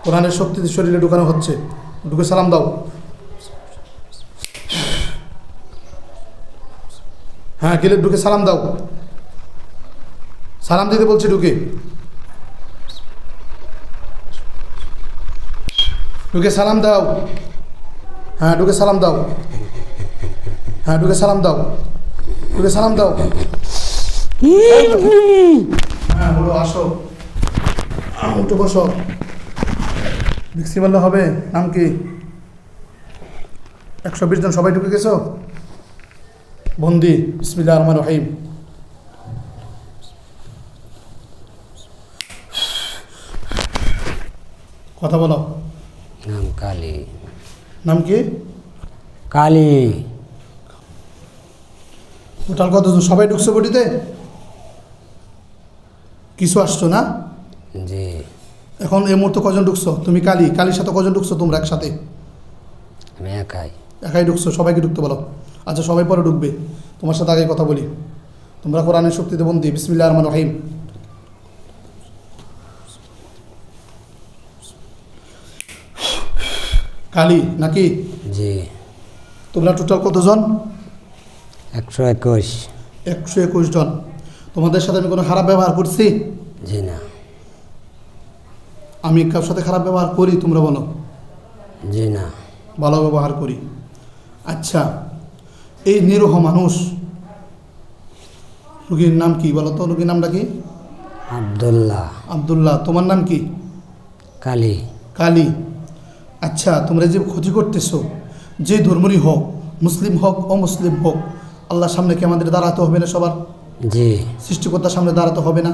কোরআনের শক্তি শরীরে ঢুকানো হচ্ছে, ঢুকে সালাম দাও। হ্যাঁ, গেলে ঢুকে সালাম দাও, সালাম দিতে বলছি, ঢুকে ঢুকে সালাম দাও। হ্যাঁ, ঢুকে সালাম দাও। হ্যাঁ, ঢুকে সালাম দাও, ঢুকে সালাম দাও। হ্যাঁ, বলো আসো, উঠো, বসো। মিক্সি বললে হবে? নাম কি? 120 জন সবাই ঢুকে গেছো? বন্দি। বিসমিল্লাহির রহমানির রহিম। কথা বলো। নাম কালী। নাম কি? কালী। টোটাল কতজন সবাই ঢুকছো বডিতে? কিছু আসছো না? জি। এখন এই মুহূর্তে কজন ঢুকছো? তুমি কালী, কালীর সাথে কজন ঢুকছো তোমরা একসাথে? আমি একাই। একাই ঢুকছো? সবাইকে ঢুকতে বলো। আচ্ছা, সবাই পরে ঢুকবে, তোমার সাথে আগে কথা বলি। তোমরা কোরআনের শক্তিতে বন্দি। বিসমিল্লাহির রহমানির রহিম। কালী নাকি? জি। তোমরা টোটাল কতজন? 121। 121 জন। তোমাদের সাথে আমি কোনো খারাপ ব্যবহার করছি? জি না। আমি কার সাথে খারাপ ব্যবহার করি তোমরা বলো? জি না। ভালো ব্যবহার করি। আচ্ছা, এই নিরীহ মানুষ, রুগীর নাম কি বলো তো? রুগীর নামটা কি? আব্দুল্লাহ। আব্দুল্লাহ। তোমার নাম কি? কালী। কালী। আচ্ছা, তোমরা যে ক্ষতি করতেছো, যে ধর্মরই হোক, মুসলিম হোক অমুসলিম হোক, আল্লাহর সামনে কি আমাদের দাঁড়াতে হবে না সবার? জি। সৃষ্টিকর্তার সামনে দাঁড়াতে হবে না?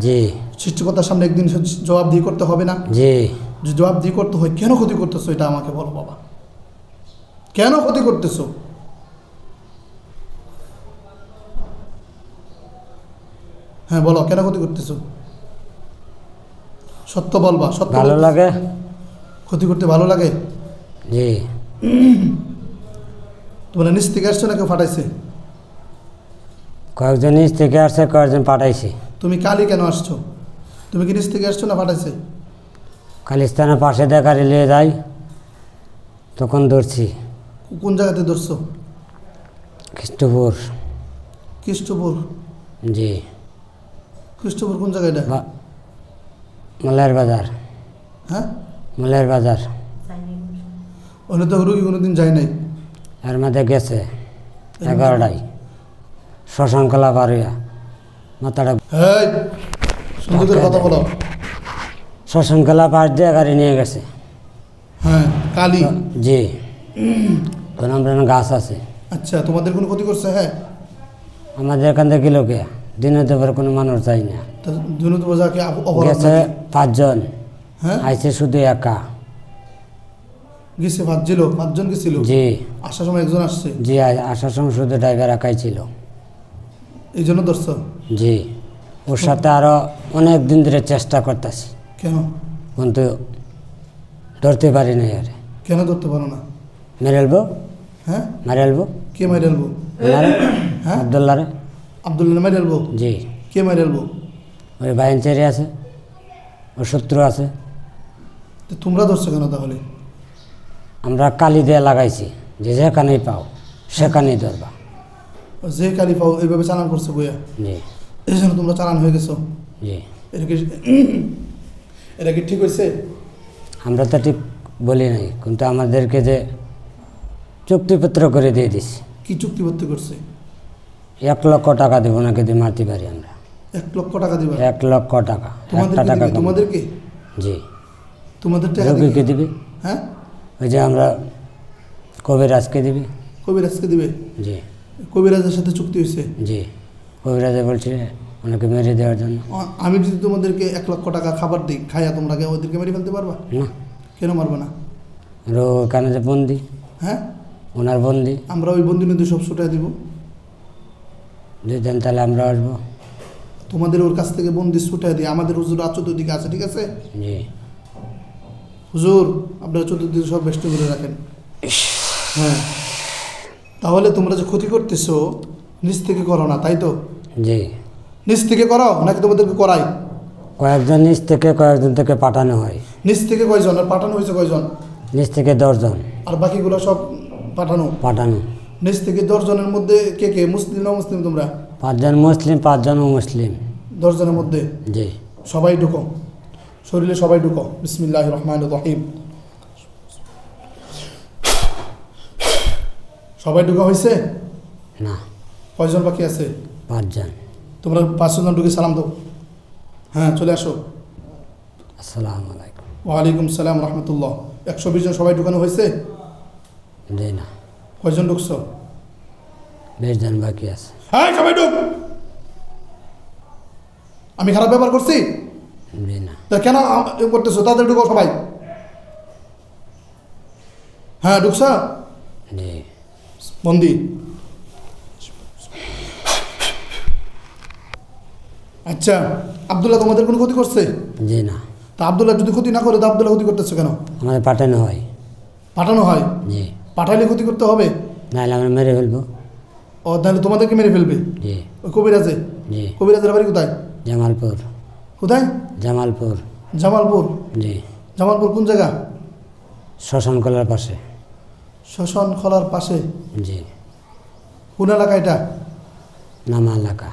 জি। সৃষ্টিকর্তার সামনে একদিন জবাবদিহি করতে হবে না? জি। যে জবাবদিহি করতে হয়, কেন ক্ষতি করতেছো এটা আমাকে বলো বাবা, কেন ক্ষতি করতেছো? হ্যাঁ বলো, কেন ক্ষতি করতেছো? সত্য বলবা। সত্য ভালো লাগে। ক্ষতি করতে ভালো লাগে? জি। তোমরা নিচ থেকে আসছো না কেউ ফাটাইছে? কয়েকজন নিচ থেকে আসছে, কয়েকজন পাঠাইছে। তুমি কালী কেন আসছো? তুমি কি নিচ থেকে আসছো না ফাটাইছে? কালিস্তানের পাশে দেখা রিলিয়ে যাই, তখন ধরছি। কোন জায়গাতে ধরছো? খ্রিস্টপুর। খ্রিস্টপুর? জি। খ্রিস্টপুর কোন জায়গাটা? মালের বাজার। হ্যাঁ, মালের বাজার। ওখানে তো রুগী কোনোদিন যায় নাই। এর মধ্যে গেছে 11টায় শ্মশানকলা বাড়িয়া মাথাটা। হ্যাঁ, সুন্দর করে কথা বলো। শ্মশানকলা পাশ দিয়ে গাড়ি নিয়ে গেছে। হ্যাঁ, কালী। জি। কোনো আমরা গাছ আছে। আচ্ছা, তোমাদের কোনো ক্ষতি করছে? হ্যাঁ। আমাদের এখান থেকে লোকে দিনে দুপুরে কোনো মানুষ যায় না। তো দুনুত বোঝাকে অপরাধ গেছে নাকি? 5 জন। হ্যাঁ, আইছে শুধু একা। গেছে 5 জন গেছিল? জি। আসার সময় একজন আসছে? জি। আসার সময় শুধু ড্রাইভার একাই ছিল। এই জন্য ধরছো? জি। ওর সাথে আরও অনেক দিন ধরে চেষ্টা করতেছি, কেন? কিন্তু ধরতে পারি না। আরে কেন ধরতে পারো না? মেরে এলবো। হ্যাঁ, মারে এলবো। কে মাইরে আলবো? হ্যাঁ, আবদুল্লাহ রে। আব্দুল্লাহ মাইরে আলবো? জি। কে মাইরে আলবো? ওই বাইনচেরি আছে, ওর শত্রু আছে। তো তোমরা ধরছো কেন তাহলে? আমরা কালি দিয়ে লাগাইছি, যে যেখানেই পাও সেখানেই ধরবা। যে কালী পাও এইভাবে চালান করছে বইয়া, জি। এই জন্য তোমরা চালান হয়ে গেছো। জি। এটা কি ঠিক হয়েছে? আমরা তো ঠিক বলি নাই, কিন্তু আমাদেরকে যে চুক্তিপত্র করে দিয়ে দিছি। কি চুক্তিবদ্ধ করছে? 1 লক্ষ টাকা দেবো না, যদি মারতে পারি আমরা। 1 লক্ষ টাকা দিবা? 1 লক্ষ টাকা। একটা তোমাদেরকে টাকা দিবে? কম। তোমাদেরকে? জি। তোমাদের টাকা রোগীকে দিবে? দিবি। হ্যাঁ, ওই যে আমরা কবিরাজকে দিবি। কবিরাজকে দিবে? জি। কবিরাজের সাথে চুক্তি হয়েছে? জি। কবিরাজে বলছে ওনাকে মেরে দেওয়ার জন্য। আমি যদি তোমাদেরকে 1 লক্ষ টাকা খাবার দিই, খাইয়া তোমরা কি ওদেরকে মেরে ফেলতে পারবা? না। কেন মারবে না? আর ওখানে যে বন্দি, হ্যাঁ, ওনার বন্দি, আমরা ওই বন্দি নদী সব ছুটাই দিব। যদি দেন তাহলে আমরা আসবো। তোমাদের ওর কাছ থেকে বন্দি ছুটাই দিই। আমাদের হুজুর আর চতুর্দিকে আছে, ঠিক আছে? জি। হুজুর, আপনারা চতুর্দিকে সব বেষ্ট করে রাখেন। হ্যাঁ, তাহলে তোমরা যে ক্ষতি করতেছো নিজ থেকে করো না, তাই তো? জি। নিজ থেকে করো নাকি তোমাদেরকে করাই? কয়েকজন নিচ থেকে কয়েকজন থেকে পাঠানো হয়। নিচ থেকে কয়জন আর পাঠানো হয়েছে কয়জন? নিচ থেকে 10 জন আর বাকিগুলো সব পাঠানো। পাঠানো। নিচ থেকে 10 জনের মধ্যে কে কে মুসলিম না মুসলিম তোমরা? 5 জন মুসলিম, 5 জন অমুসলিম। 10 জনের মধ্যে জি। সবাই ঢুকো, শরীরে সবাই ঢুকো। বিসমিল্লাহির রহমানির রহিম। সবাই ঢুকা হয়েছে? না, কয়জন বাকি আছে? 5 জন। তোমরা 5 জন ঢুকে সালাম দাও। হ্যাঁ, চলে আসো। আসসালামু আলাইকুম। ওয়ালাইকুম সালাম রহমতুল্লাহ। 120 জন সবাই ঢুকানো হয়েছে? জি না, কয়জন ঢুকছো? 20 জন বাকি আছে। হ্যাঁ, সবাই ঢুক। আমি খারাপ ব্যবহার করছি? জি না। তা কেন করতেছো? তাদের ঢুকো সবাই। হ্যাঁ, ঢুকছো? জি। বন্দি। আচ্ছা, আব্দুল্লাহ তোমাদের কোনো ক্ষতি করছে? জি না। তা আব্দুল্লাহ যদি ক্ষতি না করে তো আব্দুল্লাহ ক্ষতি করতেছো কেন? আমাদের পাঠানো হয়। পাঠানো হয়? জি। পাঠাইলে ক্ষতি করতে হবে? নাহলে আমরা মেরে ফেলবো। ও, তাহলে তোমাদেরকে মেরে ফেলবে? জি। ওই কবিরাজে? জি। কবিরাজের বাড়ি কোথায়? জামালপুর। কোথায়? জামালপুর। জামালপুর? জি। জামালপুর কোন জায়গা? শ্মশানকলার পাশে। শ্মশান খোলার পাশে? জি। কোন এলাকা এটা? নামা এলাকা।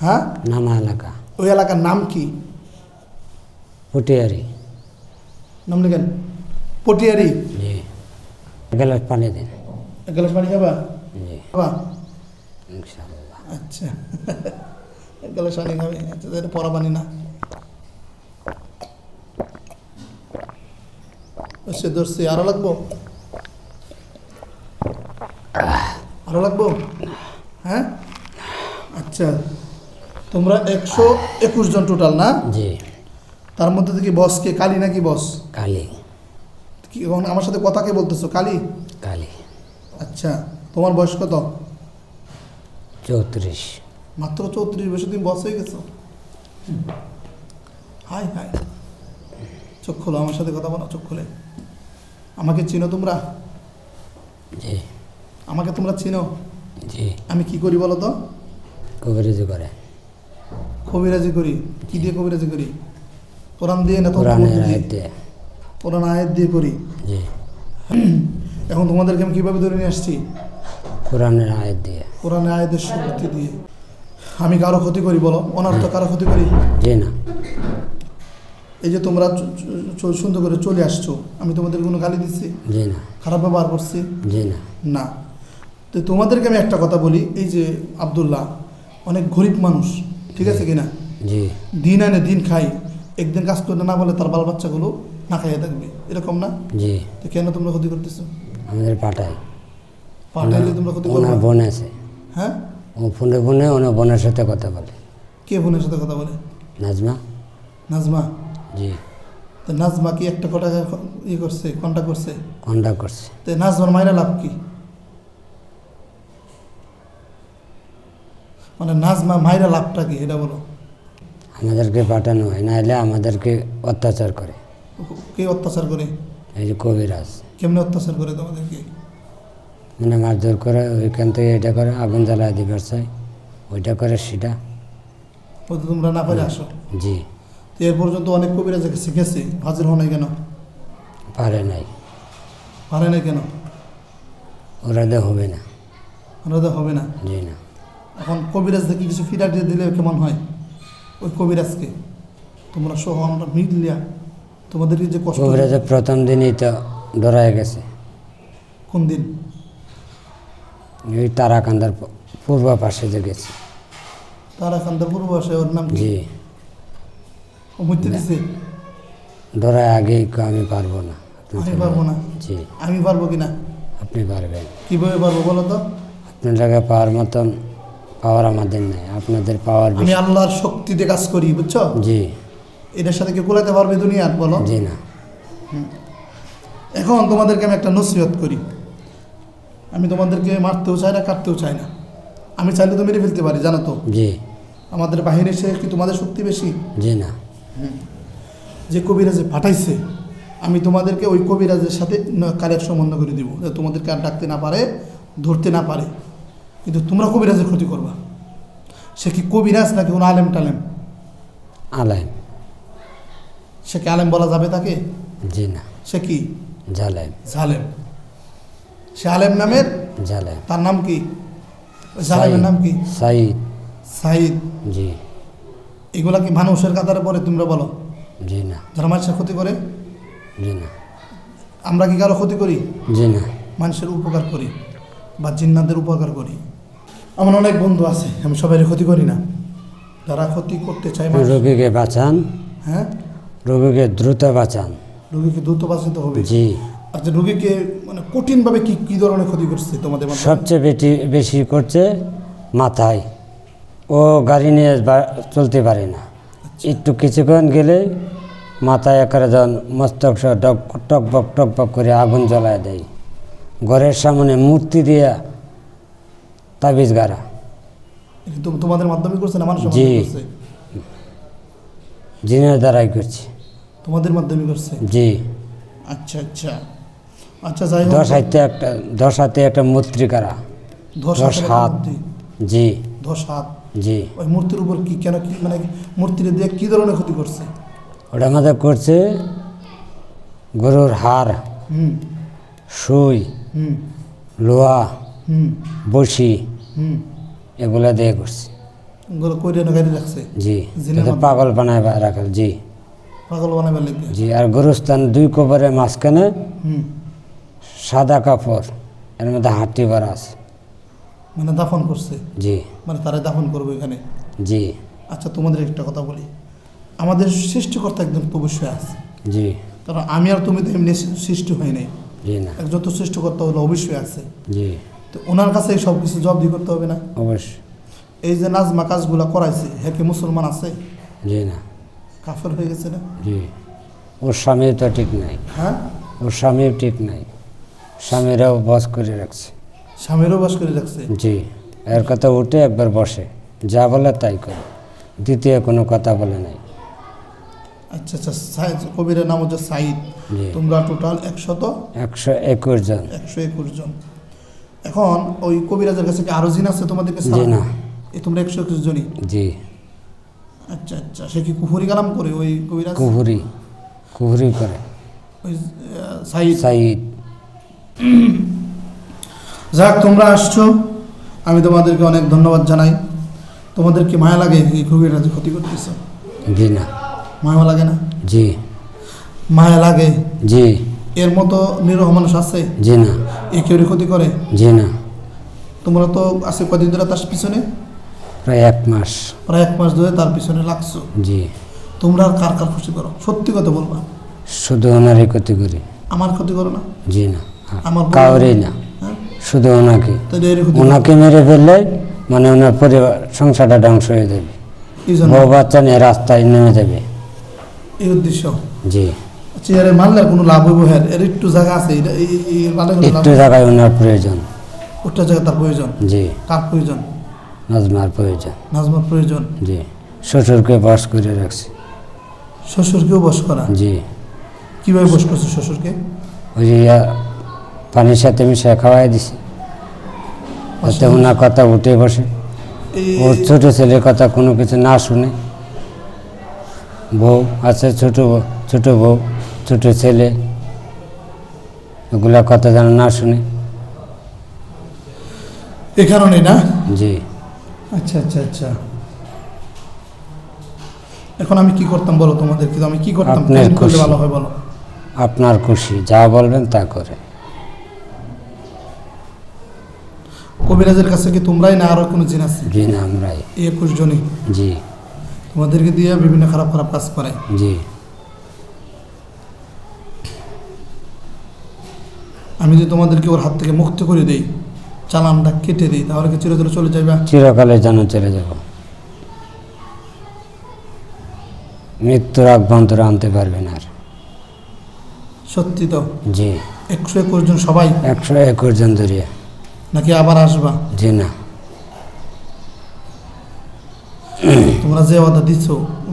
হ্যাঁ, নামা এলাকা। ওই এলাকার নাম কি? পুটিয়ারি। নাম লিখেন। পটিয়ারি? জি। গ্লাস পানি দিন। এক গ্লাস পানি খাবা? জি। খাবা? ইনশাআল্লাহ। আচ্ছা, এক গ্লাস পানি খাবে? আচ্ছা, এটা পরা পানি না। সে ধরছে। আরো লাগবো? আরো লাগবো? হ্যাঁ, আচ্ছা। তোমরা 121 জন টোটাল না? জি। তার মধ্যে থেকে বস কে? কালী নাকি বস? কালি। কি এখন আমার সাথে কথা কে বলতেছো? কালী? কালি। আচ্ছা, তোমার বয়স কত? 34। মাত্র 34 বছর তুমি বস হয়ে গেছো? High high. চোখ খোলো, আমার সাথে কথা বলো। চোখ খুলে। আমাকে চিনো তোমরা? জি। আমাকে তোমরা চিনো? জি। আমি কি করি বলো তো? কবিরাজি করে। কবিরাজি করি? কি দিয়ে কবিরাজি করি? কোরআন দিয়ে না? তোমার কোরআনের দিয়ে? আয়াত দিয়ে। কোরআন আয়াত দিয়ে করি। জি। এখন তোমাদেরকে আমি কীভাবে ধরে নিয়ে আসছি? কোরআনের আয়াত দিয়ে। কোরআন আয়াতের শক্তি দিয়ে। আমি কারো ক্ষতি করি বলো? অনার্থ কারো ক্ষতি করি? জি না। এই যে তোমরা সুন্দর করে চলে আসছো, আমি তোমাদের কোনো গালি দিচ্ছি? জি না। খারাপ ব্যবহার করছি? জি না। না। তো তোমাদেরকে আমি একটা কথা বলি, এই যে আব্দুল্লাহ অনেক গরিব মানুষ, ঠিক আছে কিনা? জি। দিন আনে দিন খাই, একদিন কাজ করতে না বলে তার বাল বাচ্চাগুলো না খাইয়ে থাকবে, এরকম না? জি। তো কেন তোমরা ক্ষতি করতেছো? আমাদের পাঠায়। পাঠাইলে তোমরা ক্ষতি করবে? ওনার বোন আছে। হ্যাঁ, ও ফোনে ওনার বোনের সাথে কথা বলে। কে বোনের সাথে কথা বলে? নাজমা। নাজমা? জি। তো নাজমা কি একটা কটা ইয়ে করছে, কন্ট্যাক্ট করছে? কন্ট্যাক্ট করছে। তো নাজমার মায়েরা লাভ কি? মানে নাজমা মায়েরা লাভটা কি এটা বলো? আমাদেরকে পাঠানো হয়, নাহলে আমাদেরকে অত্যাচার করে। কে অত্যাচার করে? এই যে কবিরাজ। কেমনে অত্যাচার করে তোমাদেরকে? মানে মারধর করে, ওইখান থেকে এটা করে, আগুন জ্বালায় দিবার চাই, ওইটা করে সেটা। ও তো তোমরা না পারে আসো। জি। তো এর পর্যন্ত অনেক কবিরাজ শিখেছে, হাজির হও নাই কেন? পারে নাই। পারে নাই কেন? ওরা দিয়ে হবে না। ওনাদের হবে না? জি না। এখন কবিরাজ দেখি কিছু ফিরার দিয়ে দিলে কেমন হয়? ওই কবিরাজকে তোমরা সহ আমরা মিলিয়া তোমাদেরকে যে কষ্ট। কবিরাজের প্রথম দিনই তো ডরায় গেছে। কোন দিন? ওই তারাকান্দার পূর্ব পাশে যে গেছে। তারাকান্দা পূর্ব আসে, ওর নাম কি? জি। ও মরতে দিছে? ডরায় আগেই আমি পারবো না। আপনি আমি চলে পারবো না? যান। জি। আমি পারবো কিনা? আপনি পারবেন। কীভাবে পারবো বলো তো? আপনার জায়গায় পাওয়ার মতন পাওয়ার আমাদের নেই, আপনাদের পাওয়ার আমি বেশি। আল্লাহর শক্তিতে কাজ করি, বুঝছো? জি। এটার সাথে কেউ কোলাতে পারবে দুনিয়ার বলো? জি না। এখন তোমাদেরকে আমি একটা নসিহত করি। আমি তোমাদেরকে মারতেও চাই না, কাটতেও চাই না। আমি চাইলে তো মেরে ফেলতে পারি, জানো তো? জি। আমাদের বাহিনীর সে কি তোমাদের শক্তি বেশি? জি না। যে কবিরাজে পাঠাইছে, আমি তোমাদেরকে ওই কবিরাজের সাথে কারের সম্বন্ধ করে দিব, যে তোমাদেরকে আর ডাকতে না পারে, ধরতে না পারে। কিন্তু তোমরা কবিরাজের ক্ষতি করবা। সে কি কবিরাজ নাকি কোনো আলেম টালেম? আলাইম। সে কি আলেম বলা যাবে তাকে? জি না, সে কি? জালেম। জালেম। সে আলেম নামের, জালেম। তার নাম কি? ওই জালেমের নাম কি? সাইদ। সাইদ। জি। এগুলা কি মানুষের কাতারে পড়ে তোমরা বলো? জি না। যারা মানুষের ক্ষতি করে? জি না। আমরা কি কারো ক্ষতি করি? জি না। মানুষের উপকার করি বা জিন্নাতের উপকার করি। আমার অনেক বন্ধু আছে, আমি সবাই ক্ষতি করি না। যারা ক্ষতি করতে চায় মানুষ, রোগীকে বাঁচান, হ্যাঁ, রোগীকে দ্রুত বাঁচান। রোগীকে দ্রুত বাঁচাতে হবে। জি। আচ্ছা, রোগীকে মানে কঠিনভাবে কি কি ধরনের ক্ষতি করছে তোমাদের মাধ্যমে? সবচেয়ে বেশি করছে মাথায়। ও গাড়ি নিয়ে চলতে পারে না, একটু কিছুক্ষণ গেলে মাথায় একারে যখন মস্তক সহ টকবক টকবক করে আগুন জ্বলায় দেয়। ঘরের সামনে মূর্তি দিয়া তাবিজ গাড়া। কিন্তু তোমাদের মাধ্যমে করছে না মানুষের জি। মাধ্যমে করছে? জিনের দ্বারাই করছে। তোমাদের মাধ্যমে করছে? জি। আচ্ছা আচ্ছা আচ্ছা, যাই হোক। 10 হাতে একটা মূর্তি গাড়া। 10 10 হাত। মূর্তি? জি। 10 হাত? জি। ওই মূর্তির উপর কি কেন কি মানে মূর্তির দিয়ে কি ধরনের ক্ষতি করছে? ওটা আমাদের করছে গরুর হাড়, হুম সুই, হুম লোহা, হুম বসি, হুম এগুলা দিয়ে করছে। ওগুলো কইরে না গাড়ি রাখছে? জি। জিনের যাতে মাধ্যমে? পাগল বানায় রাখে। জি। পাগল বানাবার লেগে? জি। আর গরুস্থান 2 কবরের মাঝখানে হুম, সাদা কাপড়, এর মধ্যে হাঁটি ভরা আছে। মানে দাফন করছে? জি। মানে তারা দাফন করবে এখানে? জি। আচ্ছা, তোমাদের একটা কথা বলি, আমাদের সৃষ্টিকর্তা একদম তো অবশ্যই আছে, জি। কারণ আমি আর তুমি তো এমনি সৃষ্টি হয় নাই। জি না। একজন তো সৃষ্টিকর্তা হলো অবশ্যই আছে। জি। তো ওনার কাছে এই সব কিছু জবাবদিহি করতে হবে না? অবশ্যই। এই যে নাজমা কাজগুলো করাইছে, হ্যাঁ কি মুসলমান আছে? জি না। কাফের হয়ে গেছে না? জি। ওর স্বামী তো ঠিক নাই। হ্যাঁ, ওর স্বামীও ঠিক নাই, স্বামীরাও বস করে রাখছে। স্বামীরও বাস করে রাখছে? জি। এর কথা উঠে একবার বসে, যা বলে তাই করে, দ্বিতীয় কোনো কথা বলে নাই। আচ্ছা আচ্ছা, কবিরের নাম হচ্ছে সাইদ। জি। তোমরা টোটাল 121 জন। 121 জন। এখন ওই কবিরাজের কাছে কি আরো জিন আছে তোমাদেরকে? জি না। এই তোমরা 121 জনই? জি। আচ্ছা আচ্ছা, সে কি কুফরি কালাম করে ওই কবিরাজ? কুহুরি করে। ওই সাইদ? সাইদ। যাক, তোমরা আসছো, আমি তোমাদেরকে অনেক ধন্যবাদ জানাই। তোমাদের কি মায়া লাগে এই কবিরাজ ক্ষতি করতেছ? জি না। মায়া লাগে না? জি। মায়া লাগে? জি। এর মতো নিরহ মানুষ আছে? জি না। এ কেউ ক্ষতি করে? জি না। তোমরা তো আছে কদিন ধরে তার পিছনে? প্রায় 1 মাস। প্রায় 1 মাস ধরে তার পিছনে লাগছো। জি। তোমরা আর কার কার খুশি করো? সত্যি কথা বলবা। শুধু ওনারই ক্ষতি করি। আমার ক্ষতি করো না? জি না। আমার কাউরেই না, হ্যাঁ, শুধু ওনাকে। তাহলে এর ক্ষতি ওনাকে মেরে ফেললে মানে ওনার পরিবার সংসারটা ধ্বংস হয়ে যাবে, এই জন্য বউ বাচ্চা নিয়ে রাস্তায় নেমে যাবে। এই উদ্দেশ্য? জি। আচ্ছা, এর মানলে আর কোনো লাভ হইব? হ্যাঁ, এর একটু জায়গা আছে, এই মানে কোনো লাভ? একটু জায়গায় ওনার প্রয়োজন। ওটা জায়গা তার প্রয়োজন? জি। কার প্রয়োজন? নাজমার প্রয়োজন। নাজমার প্রয়োজন? জি। শ্বশুরকে বস করে রাখছে। শ্বশুরকেও বশ করা? জি। কীভাবে বশ করছে শ্বশুরকে? ওই যে পানির সাথে মিশে খাওয়াই দিছে, যাতে ওনার কথা উঠে বসে, এই ওর ছোট ছেলের কথা কোনো কিছু না শুনে। বউ আছে, ছোট বউ, ছোট ছেলে, এগুলা কথা যেন না শুনে। এ কারণে না? জি। আচ্ছা আচ্ছা আচ্ছা, এখন আমি কি করতাম বলো তোমাদের? কিন্তু আমি কি করতাম, আপনার কেমন করলে খুশি। ভালো হয় বলো? আপনার খুশি, যা বলবেন তা করে। কবিরাজের কাছে কি তোমরাই না আরো কোনো জিন আছে? জি না, আমরাই। 21 জনই জি। তোমাদেরকে দিয়ে বিভিন্ন খারাপ খারাপ কাজ করে? জি। আমি যদি তোমাদেরকে ওর হাত থেকে মুক্ত করে দেই, চালানটা কেটে দিই, তাহলে কি চিরতরে চলে যাবে? চিরকালের জন্য চলে যাব, মৃত্যুর আগ পর্যন্ত আনতে পারবেন আর। সত্যি তো? জি। 121 জন সবাই? 121 জন ধরিয়া। নাকি আবার আসবা? জি না। তোমরা যে ওয়াদা দিচ্ছ,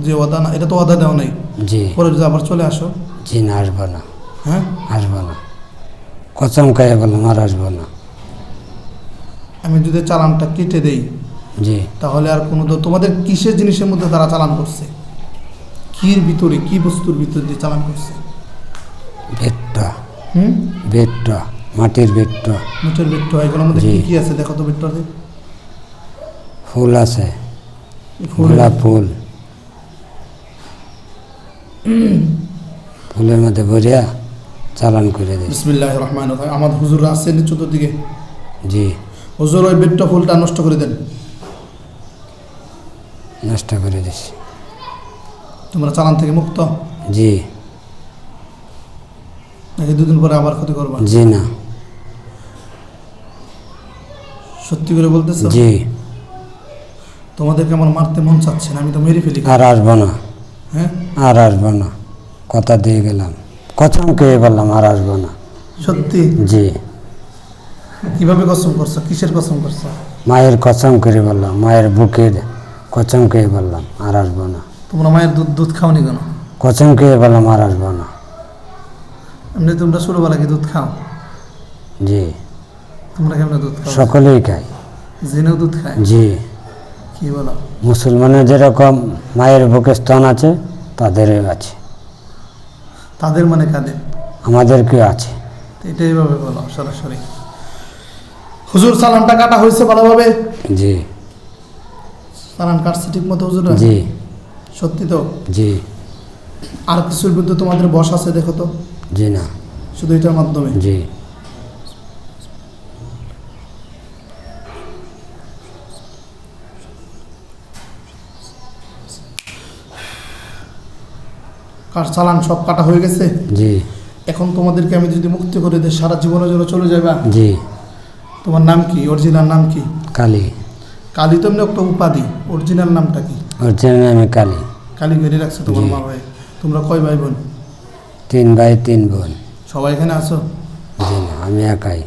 যে ওয়াদা না, এটা তো ওয়াদা দেওয়া নাই। জি। পরে যদি আবার চলে আসো? জি না, আসবো না। হ্যাঁ, আসবো না, কসম খাইয়া বললাম আর আসবো না। আমি যদি চালানটা কেটে দেই, জি। তাহলে আর কোনো তোমাদের কিসের জিনিসের মধ্যে তারা চালান করছে? কির ভিতরে কি বস্তুর ভিতর দিয়ে চালান করছে? বেটটা, হুম, বেটটা, মাটির বেটটা, মুঠের বেট্ট। এগুলোর মধ্যে জি। কি কি আছে দেখো তো বেট্টাতে। ফুল আছে, ফুল। গোলাপ ফুল, ফুলের মধ্যে ভরিয়া চালান করে দিই। বিসমিল্লাহির রহমানির রহিম। আমার হুজুর আছেন চতুর্দিকে। জি, হুজুর ওই বেট্টা ফুলটা নষ্ট করে দেন। নষ্ট করে দিছি। তোমরা চালান থেকে মুক্ত, জি, নাকি দুদিন পরে আবার ক্ষতি করবা? জি না, সত্যি করে বলতেছো? জি। তোমাদেরকে আমার মারতে মন চাচ্ছে না, আমি তো মেরে ফেলি। আর আসবো না, হ্যাঁ, আর আসবো না, কথা দিয়ে গেলাম, কসম খেয়ে বললাম আর আসবো না। সত্যি? জি, কিভাবে কসম করছো? কিসের কসম করছো? মায়ের কসম করে বললাম, মায়ের বুকের কসম খেয়ে বললাম আর আসবো না। তোমরা মায়ের দুধ দুধ খাওনি কেন? কসম খেয়ে বললাম আর আসবো না। এমনি তোমরা ছোটবেলা কি দুধ খাও? জি, তোমরা কেমন দুধ খাও? সকলেই খায়। জেনেও দুধ খায়? জি, কি বলো? মুসলমানের যেরকম মায়ের বুকে স্তন আছে তাদেরও আছে, তাদের মানে কাদের? আমাদেরকেও আছে। তো এটা এইভাবে বলো সরাসরি। হুজুর চালানটা কাটা হয়েছে ভালোভাবে? জি, চালান কাটছে ঠিক মতো হুজুর? জি, সত্যি তো? জি, আর কিছুর বিরুদ্ধে তোমাদের বস আছে দেখো তো, জি না, শুধু এটার মাধ্যমে? জি, কার চালান সব কাটা হয়ে গেছে? জি, এখন তোমাদেরকে আমি যদি মুক্তি করে দিই সারা জীবনের জন্য চলে যাবা? জি। তোমার নাম কি? অরিজিনাল নাম কি? কালী, কালী তো এমনি একটা উপাধি, অরিজিনাল নামটা কি? অরিজিনাল আমি কালী। কালী বেরিয়ে রাখছে তোমার জি। মা ভাই। তোমরা কয় ভাই বোন? 3 ভাই 3 বোন। সবাই এখানে আছো? জি না, আমি একাই।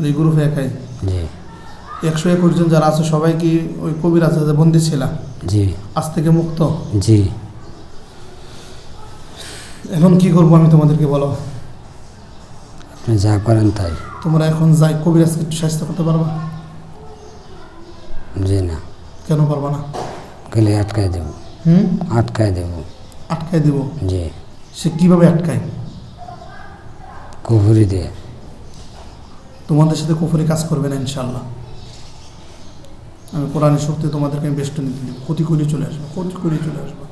এই গ্রুপে একাই? জি, 121 জন যারা আছে সবাই কি ওই কবির আছে যে বন্দি ছিল, জি, আজ থেকে মুক্ত? জি। এখন কি করবো আমি তোমাদেরকে বলো? আপনি যা করেন তাই। তোমরা এখন যাই কবিরাজকে একটু স্বাস্থ্য করতে পারবা? জি না, কেন পারবা না? গেলে আটকায় দেব, হুম, আটকায় দেব। আটকায় দিব? জি, সে কিভাবে আটকায়? কুফুরি দিয়ে। তোমাদের সাথে কুফরি কাজ করবে না ইনশাল্লাহ। আমি কোরআনের শক্তি তোমাদেরকে আমি বেষ্ট নিতে দিব, ক্ষতি করে চলে আসবো, ক্ষতি করে চলে আসবো।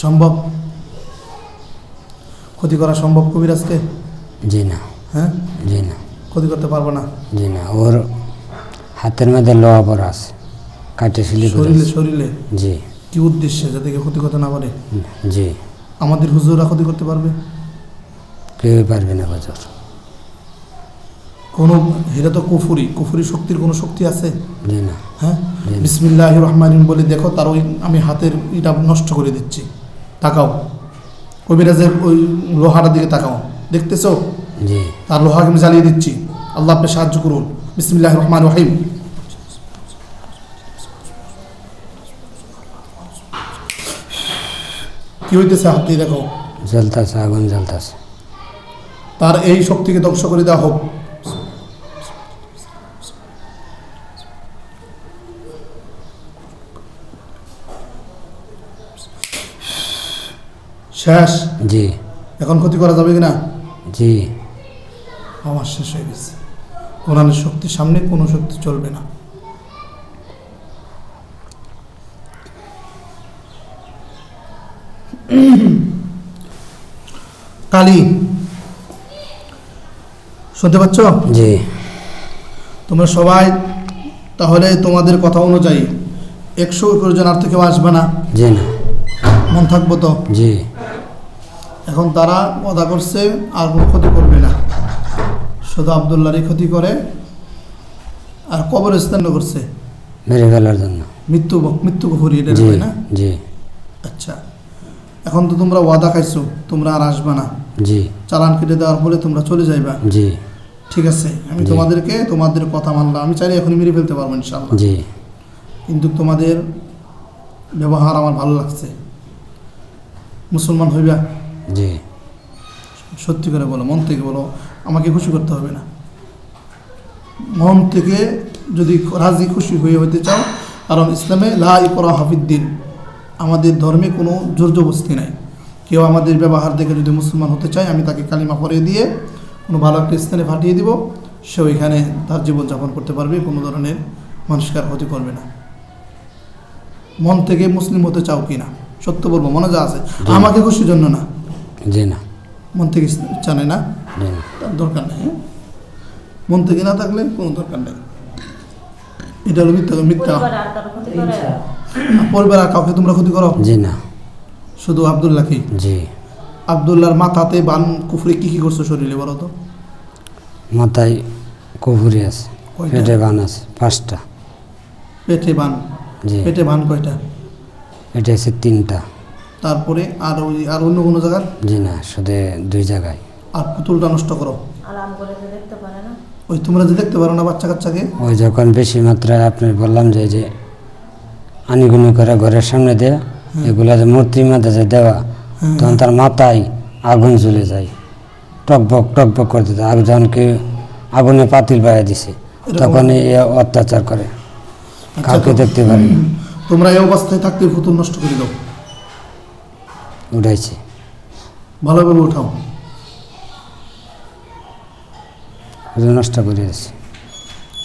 সম্ভব? ক্ষতি করা সম্ভব কবিরাজকে? জি না, হ্যাঁ, জি না, ক্ষতি করতে পারবো না? জি না। ওর হাতের মধ্যে লোহা পড়া আছে, কাটে শিলি করে শরীরে আছে। শরীরে জি, কি উদ্দেশ্যে? যাতে কেউ ক্ষতি করতে না পারে? জি। আমাদের হুজুররা ক্ষতি করতে পারবে? কেউই পারবে না হুজুর। কোনো, এটা তো কুফুরি, কুফুরি শক্তির কোনো শক্তি আছে? জি না, হ্যাঁ, জি। বিসমিল্লাহির রহমানির বলে দেখো, তার ওই আমি হাতের এটা নষ্ট করে দিচ্ছি। তাকাও, কবিরাজের ওই লোহাটার দিকে তাকাও, দেখতেছো? জি, তার লোহাকে আমি জ্বালিয়ে দিচ্ছি। আল্লাহ আপনি সাহায্য করুন। বিসমিল্লাহির রহমানির রহিম। কি হইতেছে হাত দিয়ে দেখো? জ্বলতাছে, আগুন জ্বলতাছে। তার এই শক্তিকে ধ্বংস করে দেওয়া হোক। শেষ? জি, এখন ক্ষতি করা যাবে কিনা? জি, আমার শেষ হয়ে গেছে। কোরআনের শক্তির সামনে কোনো শক্তি চলবে না। কালী, শুনতে পাচ্ছ? জি, তোমরা সবাই তাহলে তোমাদের কথা অনুযায়ী 121 জন আর তো কেউ আসবে না? জি না, মন থাকবো তো? জি, এখন তারা ওয়াদা করছে আর কোনো ক্ষতি করবে না, শুধু আবদুল্লাহরই ক্ষতি করে আর কবরস্থান করছে মেরে ফেলার জন্য। মৃত্যু মৃত্যু কুফরি, এটা জি, হয় না? জি, আচ্ছা, এখন তো তোমরা ওয়াদা খাইছো তোমরা আর আসবে না, জি, চালান কেটে দেওয়ার পরে তোমরা চলে যাইবা। জি, ঠিক আছে, আমি জি। তোমাদেরকে তোমাদের কথা মানলাম। আমি চাইলে এখনই মেরে ফেলতে পারবো ইনশাআল্লাহ, জি, কিন্তু তোমাদের ব্যবহার আমার ভালো লাগছে। মুসলমান হইবা? জি, সত্যি করে বলো, মন থেকে বলো, আমাকে খুশি করতে হবে না। মন থেকে যদি রাজি খুশি হয়ে হইতে চাও, কারণ ইসলামে লা ইকরাহা ফিদ্দিন, আমাদের ধর্মে কোনো জোরজবস্তি নাই। কেউ আমাদের ব্যবহার দেখে যদি মুসলমান হতে চায়, আমি তাকে কালিমা পড়িয়ে দিয়ে কোনো ভালো একটা স্থানে পাঠিয়ে দিব, সে ওইখানে তার জীবনযাপন করতে পারবে, কোনো ধরনের মানুষকে আর ক্ষতি করবে না। মন থেকে মুসলিম হতে চাও কি না? সত্য বলবো, মনে যা আছে, আমাকে খুশির জন্য না, জি না, মন থেকে ইচ্ছা নেই না, জি না, তার দরকার নেই। মন থেকে না থাকলে কোনো দরকার নেই। এটা হলো মিথ্যা মিথ্যা। পরিবার আর কাউকে তোমরা ক্ষতি করো? জি না, শুধু আব্দুল্লাহকে। জি। আব্দুল্লাহর মাথাতে বান কুফরি কি কি করছো শরীরে বলো তো? মাথায় কুফুরি আছে, কয়টা? পেটে বান আছে 5টা। পেটে বান? জি। পেটে বান কয়টা? এটা আছে 3টা। তারপরে আর ওই আর অন্য কোনো জায়গার? জি না, শুধু 2 জায়গায়। আর পুতুলটা নষ্ট করো? আরাম করে যে দেখতে পারে না। ওই তোমরা যে দেখতে পারো না বাচ্চা কাচ্চাকে? ওই যখন বেশি মাত্রায় আপনি বললাম যে আনিগুনি করে ঘরের সামনে দেয়া, এগুলা যে মূর্তির মধ্যে যে দেওয়া, তখন তার মাথায় আগুন জ্বলে যায়, টকবক করতে থাকে। আর যখন কি আগুনে পাতিল বাইয়ে দিছে, তখন এই অত্যাচার করে, কাউকে দেখতে পারে না। তোমরা এই অবস্থায় থাকতে পুতুল নষ্ট করে দাও, উঠাইছে, ভালোভাবে উঠাও। শুধু নষ্ট করে দিচ্ছে।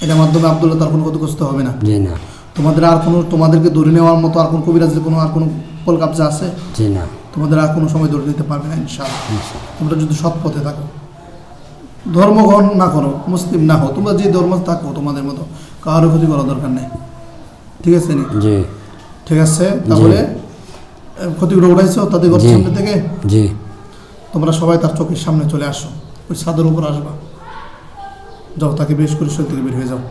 এটার মাধ্যমে আব্দুল্লাহ তার কোনো ক্ষতিগ্রস্ত হবে না? জি না, তোমাদের আর কোনো, তোমাদেরকে ধরে নেওয়ার মতো আর কোনো কবিরাজের কোনো আর কোনো কল কাবজা আছে? জি না, তোমাদের আর কোনো সময় ধরে নিতে পারবে না ইনশাআল্লাহ, তোমরা যদি সৎ পথে থাকো, ধর্মগ্রহণ না করো, মুসলিম না হও, তোমরা যে ধর্ম থাকো তোমাদের মতো, কারোর ক্ষতি করার দরকার নেই। ঠিক আছে নি? জি, ঠিক আছে, তাহলে ক্ষতিগুলো উঠাইছো তাদের ঘরের জি। সামনে থেকে। জি, তোমরা সবাই তার চোখের সামনে চলে আসো, ওই ছাদের উপর আসবা, যাও তাকে বেশ করে শরীর থেকে বের হয়ে যাও,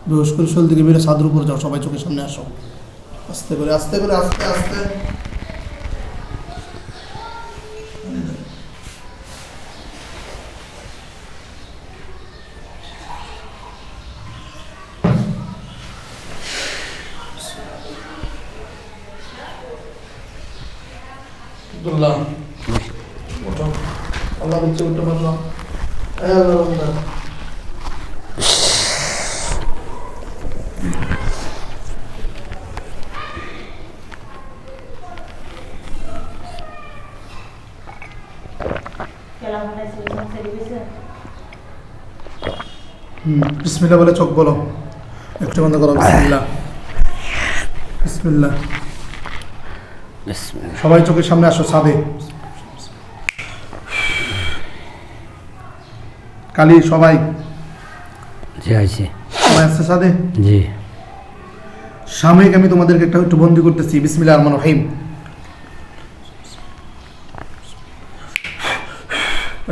বেশ করে শরীর থেকে বের হয়ে ছাদের উপর যাও, সবাই চোখের সামনে আসো, আস্তে করে আস্তে করে আস্তে আস্তে। আব্দুল্লাহ ওঠো, আল্লাহ বলছে উঠতে পারলাম। বিসমিল্লাহ বলে চোখ বলো, একটু বন্ধ করো। বিসমিল্লাহ, বিসমিল্লাহ। সবাই চোখের সামনে আসো, ছাদে কালি সবাই জি আছে, সবাই আসছে ছাদে। জি। সাময়িক আমি তোমাদেরকে একটু বন্দি করতেছি। বিসমিল্লাহির রহমানির রহিম।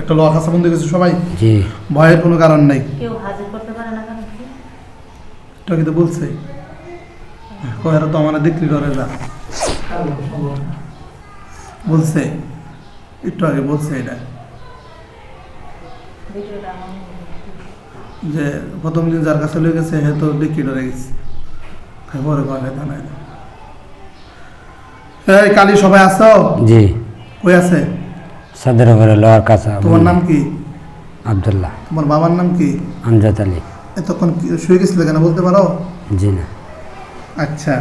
একটা লোহার হাসা বন্দি করেছে সবাই, জি, ভয়ের কোনো কারণ নাই। কেউ হাজির করতে পারে না কেন কি? এটা কিন্তু বলছে কয়েরা তো আমার দেখলি ডরে না, বলছে একটু আগে বলছে এটা ভিডিওটা আমার যে প্রথম দিন যার কাছে লয়ে গেছে হ্যাঁ তো দেখি ডরে গেছে, পরে কয় কথা নাই। এই কালি সবাই আসো? জি। কই আছে? ছাদের উপরে লোহার কাছা। তোমার নাম কি? আব্দুল্লাহ। তোমার বাবার নাম কি? আমজাদ আলী। এতক্ষণ শুয়ে গেছিলে কেন বলতে পারো? জি না, আচ্ছা,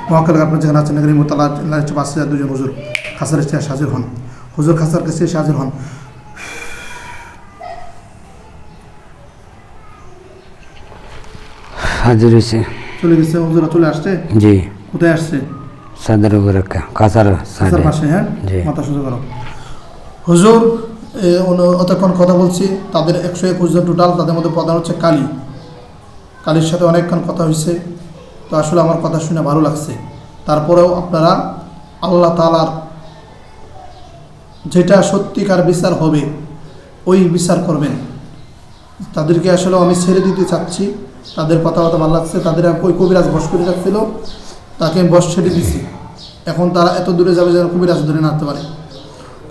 মহাকাল আপনার যেখানে আছেন এখানে মোতালা বাসে 2জন হুজুর খাসার এসে হাজির হন। হুজুর খাসার কাছে এসে হাজির হন। হাজির হয়েছে। চলে গেছে হুজুরা, চলে আসছে? জি। কোথায় আসছে? ছাদের উপরে কাছার খাসার সাইডে। পাশে। হ্যাঁ, জি। মাথা সোজা করো। হুজুর অতক্ষণ কথা বলছি, তাদের 121 জন টোটাল, তাদের মধ্যে প্রধান হচ্ছে কালী। কালীর সাথে অনেকক্ষণ কথা হয়েছে, তো আসলে আমার কথা শুনে ভালো লাগছে। তারপরেও আপনারা আল্লাহ তাআলার যেটা সত্যিকার বিচার হবে ওই বিচার করবেন। তাদেরকে আসলে আমি ছেড়ে দিতে চাচ্ছি, তাদের কথাবার্তা ভালো লাগছে। তাদের ওই কবিরাজ বশ করে যাচ্ছিল, তাকে আমি বশ ছেড়ে দিছি। এখন তারা এত দূরে যাবে যেন কবিরাজ ধরে না আনতে পারে।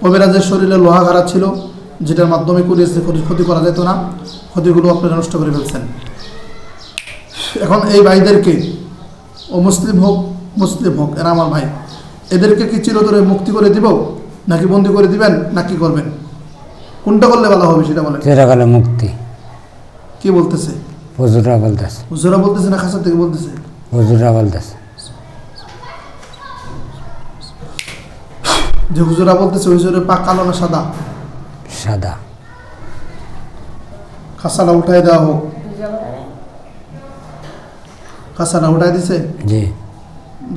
কবিরাজের শরীরে লোহা ঘাড়া ছিল, যেটার মাধ্যমে ক্ষতি করা যেত না, ক্ষতিগুলো আপনারা নষ্ট করে ফেলছেন। এখন এই ভাইদেরকে, ও মুসলিম হোক এরা আমার ভাই, এদেরকে কি চিরতরে মুক্তি করে দিব, নাকি বন্দি করে দিবেন, না কি করবেন? কোনটা করলে ভালো হবে সেটা বলেন। চিরকালে মুক্তি। কি বলতেছে? হুজুরা বলতেছে। হুজুরা বলতেছে না খাসা থেকে বলতেছে? হুজুরা বলতেছে। যে হুজুরা বলতেছে, হুজুরের পা কালো না সাদা? সাদা। খাসাটা উঠাই দেওয়া হোক। খাসাটা উঠাই দিছে? জি।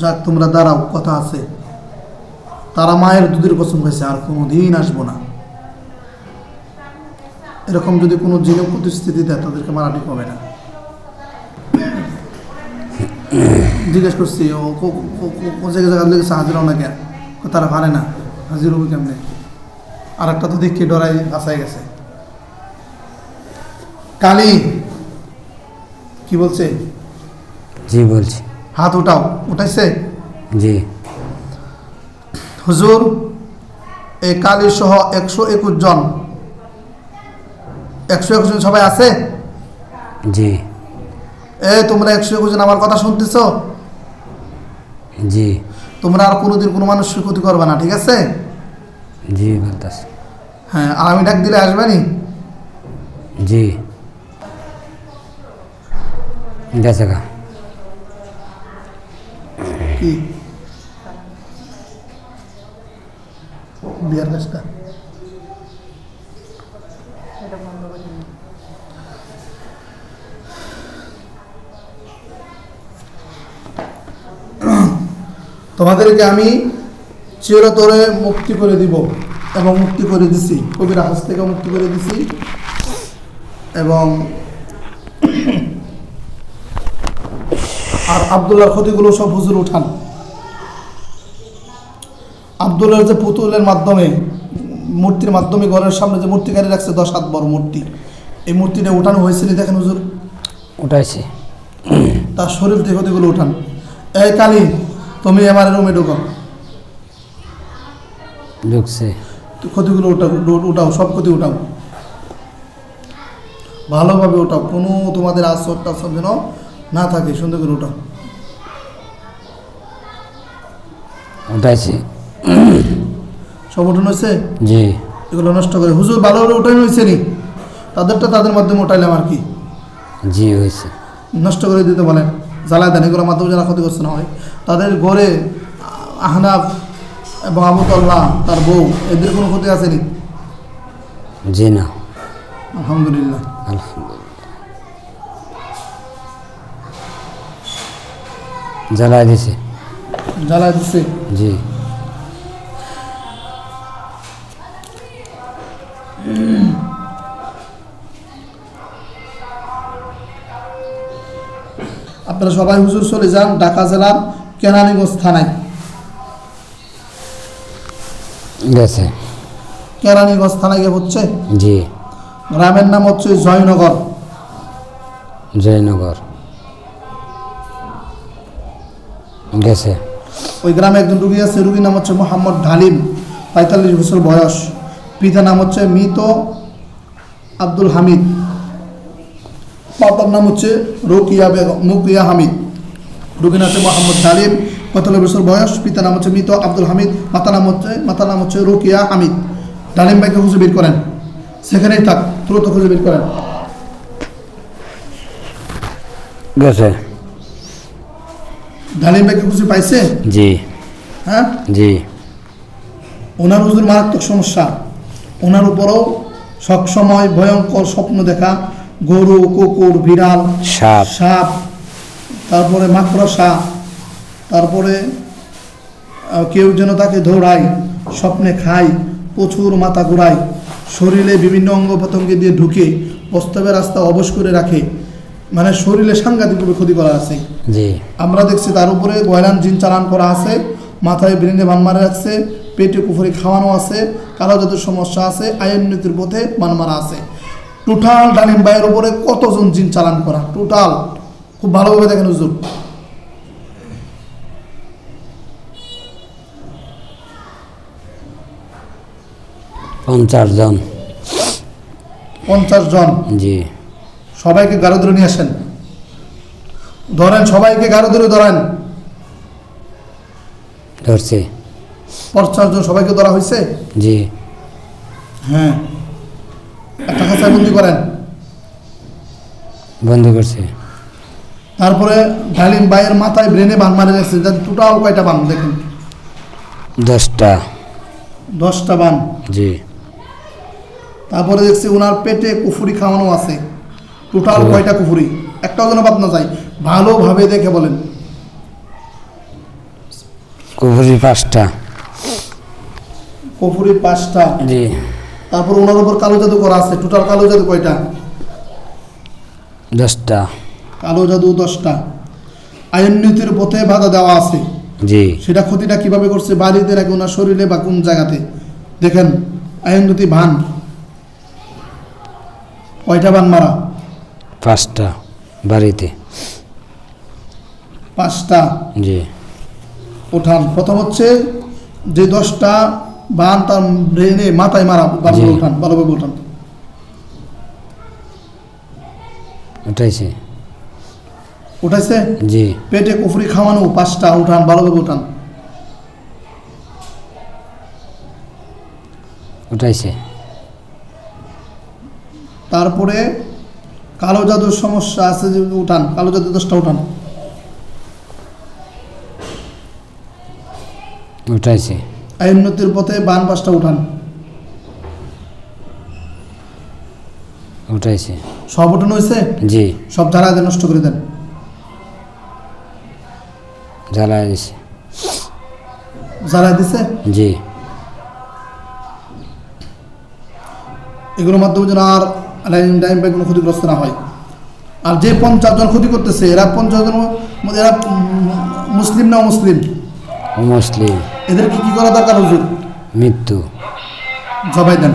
যাক, তোমরা দাঁড়াও, কথা আছে। তারা মায়ের দুধের কসম খাইছে, আর কোনো দিন আসবো না। এরকম যদি কোনো জিনে প্রতিশ্রুতি দেয়, তাদেরকে মারা ঠিক হবে না। জিজ্ঞেস করছি, ও জায়গায় লেগেছে হাজির হও না কেন? তারা পারে না, হাজির হবে কেমনে? আর একটা তো দেখি ডরাই আসাই গেছে। কালী কি বলছে? জি বলছি। হাত উঠাও। উঠাইছে? জি। হুজুর, এই কালী সহ 121 জন, 121 জন সবাই আছে? জি। তোমরা 121 জন আমার কথা শুনতেছ? জি। তোমরা আর কোনোদিন কোনো মানুষের ক্ষতি করবে না, ঠিক আছে? জি বলতেছে। হ্যাঁ, আর আমি ডাক দিলে আসবে নি? জি। গেছে গা। কি বিয়ার কাজটা? এটা বন্ধ করে দিন। তোমাদেরকে আমি চিরতরে মুক্তি করে দিব, এবং মুক্তি করে দিছি, কবির হাস থেকে মুক্তি করে দিছি। এবং আর আব্দুল্লাহর ক্ষতিগুলো সব হুজুর উঠান। আব্দুল্লাহর যে পুতুলের মাধ্যমে, মূর্তির মাধ্যমে ঘরের সামনে যে মূর্তিকারী রাখছে 10 হাত বড় মূর্তি, এই মূর্তিটা উঠানো হয়েছিল, দেখেন হুজুর। উঠাইছি। তার শরীর থেকে ক্ষতিগুলো উঠান। এই কালী, তুমি আমার রুমে ঢুকো। ঢুকছে। ক্ষতিগুলো উঠাও, সব ক্ষতি উঠাও, ভালোভাবে উঠাও, কোনো তোমাদের আসর টাসর যেন না থাকে, সুন্দর করে উঠাও। উঠাইছি। সব উঠানো হয়েছে? জি। এগুলো নষ্ট করে হুজুর ভালোভাবে উঠানো হয়েছে নি? তাদেরটা তাদের মাধ্যমে উঠাইলাম আর কি। জি হয়েছে। নষ্ট করে দিতে বলেন, জ্বালায় দেন, এগুলোর মাধ্যমে যারা ক্ষতিগ্রস্ত না হয়। তাদের ঘরে আহনাফ এবং আবুতাল্লাহ তার বউ, এদের কোনো ক্ষতি আছে নি? জি না। আলহামদুলিল্লাহ। আলহামদুলিল্লাহ। জ্বালাই দিছে। জ্বালায় দিচ্ছে? জি। আপনারা সবাই হুজুর চলে যান ঢাকা জেলার কেরানীগঞ্জ থানায়। গেছে। কেরানীগঞ্জ থানায় গিয়ে হচ্ছে, জি। গ্রামের নাম হচ্ছে জয়নগর। জয়নগর। গেছে। ওই গ্রামে একজন রুগী আছে, রুগীর নাম হচ্ছে মোহাম্মদ ঢালিম, 45 বছর বয়স। পিতার নাম হচ্ছে মৃত আব্দুল হামিদ, মাতার নাম হচ্ছে মুকিয়া হামিদ। রুগীর নাম হচ্ছে মোহাম্মদ ঢালিম, 45 বছর বয়স। পিতার নাম হচ্ছে মৃত আব্দুল হামিদ, মাতার নাম হচ্ছে রুকিয়া হামিদ। ডালিম ভাইকে খুঁজে বের করেন, সেখানেই থাক, দ্রুত খুঁজে বের করেন। গেছে। ডালিম ভাইকে খুঁজে পাইছে? জি। হ্যাঁ, জি। ওনার হুজুর মারাত্মক সমস্যা। ওনার উপরও সবসময় ভয়ঙ্কর স্বপ্ন দেখা, গরু, কুকুর, বিড়াল, সাপ, তারপরে মাকড়সা, তারপরে কেউ যেন তাকে দৌড়ায়, স্বপ্নে খায়, প্রচুর মাথা ঘোরায়, শরীরে বিভিন্ন অঙ্গ প্রত্যঙ্গে দিয়ে ঢুকে প্রস্তাবের রাস্তা অবশ করে রাখে, মানে শরীরে সাংঘাতিকভাবে ক্ষতি করা আছে। জি। আমরা দেখছি তার উপরে গয়লান জিন চালান করা আছে, মাথায় ব্রেনে বান মারা রাখছে, পেটে কুফরি খাওয়ানো আছে, কারো যাদের সমস্যা আছে, আইননীতির পথে বান মারা আছে। টোটাল ডালিম ভাইয়ের উপরে কতজন জিন চালান করা, টোটাল খুব ভালোভাবে দেখেন হুজুর। পঞ্চাশ জন। 50 জন। জি। সবাইকে গাড়ো ধরে নিয়ে আসেন, ধরেন, সবাইকে গাড়ো ধরে ধরেন। ধরছে। পঞ্চাশ জন সবাইকে ধরা হয়েছে? জি। হ্যাঁ, একটা খাঁচায় বন্দি করেন। বন্ধ করছে। তারপরে ডালিম ভাইয়ের মাথায় ব্রেনে বান মারে গেছে, টোটাল কয়টা বান দেখেন? 10টা। 10টা বান। জি। তারপরে দেখছি ওনার পেটে কুফুরি খাওয়ানো আছে। টোটাল জি। কয়টা কুফুরি? একটাও যেন বাদ না যায়, ভালোভাবে দেখে বলেন। কুফুরি 5টা। কুফুরি 5টা। জি। তারপর ওনার উপর কালো জাদু করা আছে। টোটাল কালো জাদু কয়টা? 10টা। কালো জাদু 10টা। আইননীতির পথে বাধা দেওয়া আছে। জি। সেটা ক্ষতিটা কিভাবে করছে? বাড়িতে নাকি ওনার শরীরে বা কোন জায়গাতে? দেখেন আইননীতি ভান কয়টা বান মারা? 5টা বাড়িতে। 5টা। জি। ওঠান। প্রথম হচ্ছে যে 10টা বান তার ব্রেনে মাথায় মারা, ভালোভাবে জি। ওঠান, ভালোভাবে ওঠান। উঠাইছে। উঠাইছে? জি। পেটে কুফরি খাওয়ানো 5টা, উঠান, ভালোভাবে উঠান। উঠাইছে। তারপরে কালো জাদুর সমস্যা আছে যে, উঠান, কালো জাদু 10টা উঠান। উঠাইছে। আইননতির পথে বান 5টা উঠান। উঠাইছে। সব উঠানো হয়েছে? জি। সব জ্বালা দিয়ে নষ্ট করে দেন। জ্বালায় দিছে। জ্বালায় দিছে? জি। এগুলোর মাধ্যমে যেন আর ডাইম বাই কোনো ক্ষতিগ্রস্ত না হয়। আর যে 50 জন ক্ষতি করতেছে, এরা 50 জন এরা মুসলিম না অমুসলিম? মুসলিম। এদেরকে কি করা দরকার হুজুর? মৃত্যু। জবাই দেন।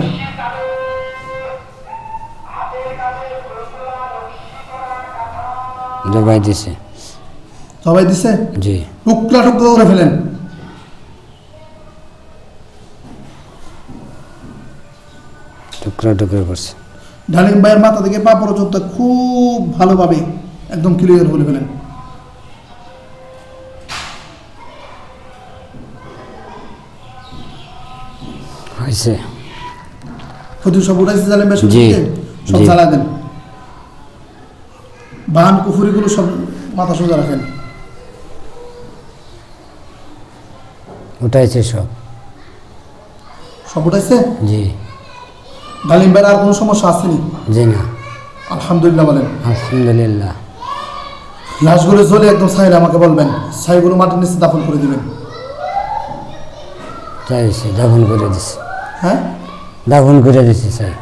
জবাই দিছে। জবাই দিছে? জি। টুকরা টুকরা করে ফেলেন। টুকরা টুকরা করছে। ডালিম ভাইয়ের মাথা থেকে পা পর্যন্ত খুব ভালোভাবে একদম ক্লিয়ার করে ফেলেন। হয়েছে। ক্ষতি সব উঠাইছে ডালিম ভাই জি। সব জি। জ্বালা দেন। বান কুফুরিগুলো সব মাথা সোজা রাখেন। উঠাইছে সব। সব উঠাইছে? জি। ডালিম ভাইয়ের আর কোনো সমস্যা আসেনি? জি না। আলহামদুলিল্লাহ বলেন। আলহামদুলিল্লাহ। লাশগুলো জ্বলে একদম ছাইলে আমাকে বলবেন, ছাইগুলো মাটির নিচে দাফন করে দিবেন। চাইছে দাফন করে দিছে। হ্যাঁ? দাফন করে দিছে চাই।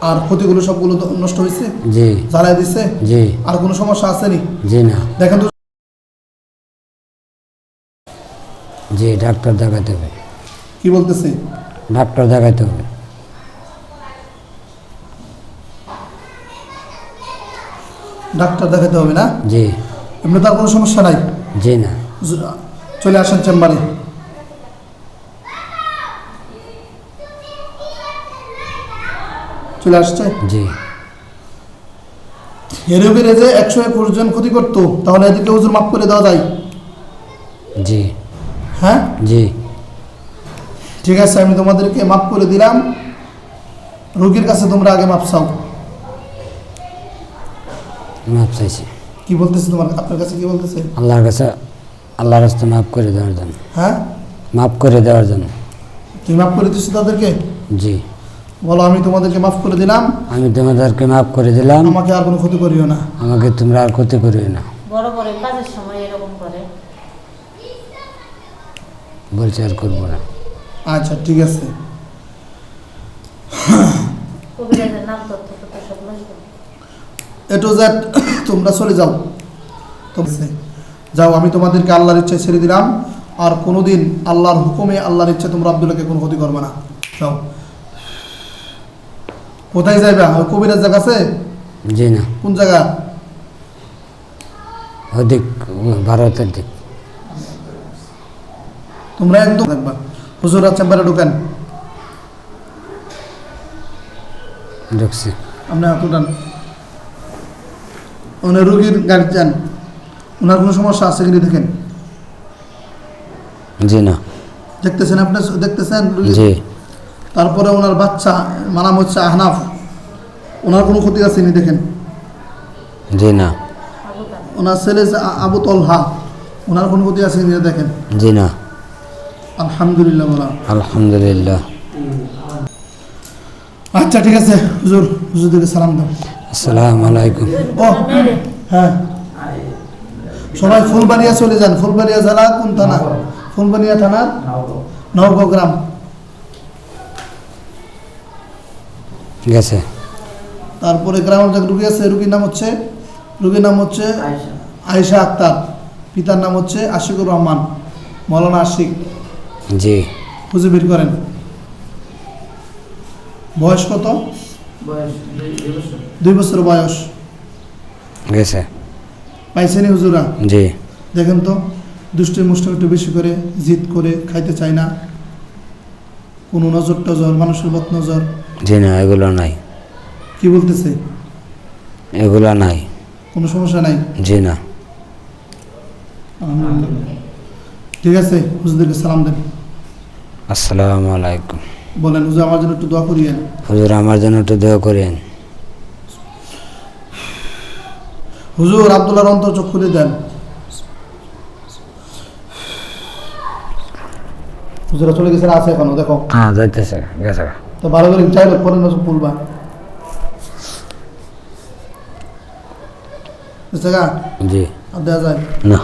আর ক্ষতিগুলো সবগুলো নষ্ট হয়েছে? জি। জ্বালাই দিচ্ছে? জি। আর কোনো সমস্যা আসেনি? জি না। দেখেন তো। জি। ডাক্তার দেখাতে হবে। কি বলতেছে? ডাক্তার দেখাতে হবে। ডাক্তার দেখাতে হবে না? জি। এমনি তার কোনো সমস্যা নাই? জি না। চলে আসেন চেম্বারে। চলে আসছে? জি। এর উপরে যে 121 জন ক্ষতি করতো, তাহলে এদেরকে হুজুর মাফ করে দেওয়া যায়? জি। হ্যাঁ? জি। ঠিক আছে, আমি তোমাদেরকে মাফ করে দিলাম। রোগীর কাছে তোমরা আগে মাফ চাও। মাপ চাইছি। কি বলতেছে তোমার, আপনার কাছে কি বলতেছে? আল্লাহর কাছে, আল্লাহর রাস্তা মাফ করে দেওয়ার জন্য। হ্যাঁ? মাফ করে দেওয়ার জন্য। তুমি মাফ করে দিচ্ছ তাদেরকে? জি। বলো, আমি তোমাদেরকে মাফ করে দিলাম, আমি তোমাদেরকে মাফ করে দিলাম, আমাকে আর কোনো ক্ষতি করিও না। আমাকে তোমরা আর ক্ষতি করিও না। বড় বড় কাজের সময় এরকম করে। বলছে আর করবো না। আচ্ছা, ঠিক আছে। কবিরাজের নাম তথ্য সব নষ্ট। এটো দ্যাট তোমরা চলে যাও। যাও, আমি তোমাদেরকে আল্লাহর ইচ্ছায় ছেড়ে দিলাম। আর কোনোদিন আল্লাহর হুকুমে, আল্লাহর ইচ্ছা তোমরা আব্দুল্লাহকে কোনো ক্ষতি করবে না। যাও। কোথায় যাইবা? ওই কবিরাজ জায়গা আছে? জি না। কোন জায়গা? ওদিক, ভারতের দিক। তোমরা একদম দেখবা। হুজুরা চেম্বারে ঢুকেন। ঢুকছি। আপনি হাত উঠান। উনি রুগীর গার্জিয়ান, ওনার কোনো সমস্যা আছে কিনা দেখেন। জি না। দেখতেছেন আপনি, দেখতেছেন রুগী? জি। তারপরে ওনার বাচ্চা নাম হচ্ছে আহনাফ, ওনার কোনো ক্ষতি আছে নি দেখেন? জি না। আবু তালেব। ওনার ছেলে যে আবু তলহা, ওনার কোনো ক্ষতি আছে নি দেখেন? জি না। আলহামদুলিল্লাহ বলা। আলহামদুলিল্লাহ। আচ্ছা ঠিক আছে হুজুর, হুজুরদেরকে সালাম দাও। আসসালামু আলাইকুম। ও হ্যাঁ, সবাই ফুলবাড়িয়া চলে যান। ফুলবাড়িয়া জেলা কোন থানা? ফুলবাড়িয়া থানা নওগাঁ গ্রাম। গেছে। তারপরে গ্রামের যে রুগী আছে, রুগীর নাম হচ্ছে আয়েশা আক্তার, পিতার নাম হচ্ছে আশিকুর রহমান, মৌলানা আশিক। জি। খুঁজে বের করেন। বয়স কত? 2 বছর বয়স। গেছে। পাইছেনি হুজুরা? জি। দেখেন তো, দুষ্টি মুষ্টি একটু বেশি করে, জিদ করে, খাইতে চায় না, কোনো নজর টজর, মানুষের বদ নজর। জি না, এগুলো নাই। কি বলতেছে? এগুলো নাই। কোনো সমস্যা নাই? জি না। আলহামদুলিল্লাহ। ঠিক আছে, হুজুরদেরকে সালাম দেন। আসসালামু আলাইকুম। বলেন হুজুর আমার জন্য একটু দোয়া করিয়েন। হুজুর আমার জন্য একটু দোয়া করেন। হুজুর আব্দুল্লাহর অন্তর চোখ খুলে দেন। হুজুরা চলে গেছে, আছে এখনো দেখো। হ্যাঁ যাইতেছে, গেছে। তো ভালো করে চাইলে পরে নজর খুলবা। জি। আর দেওয়া যায় না।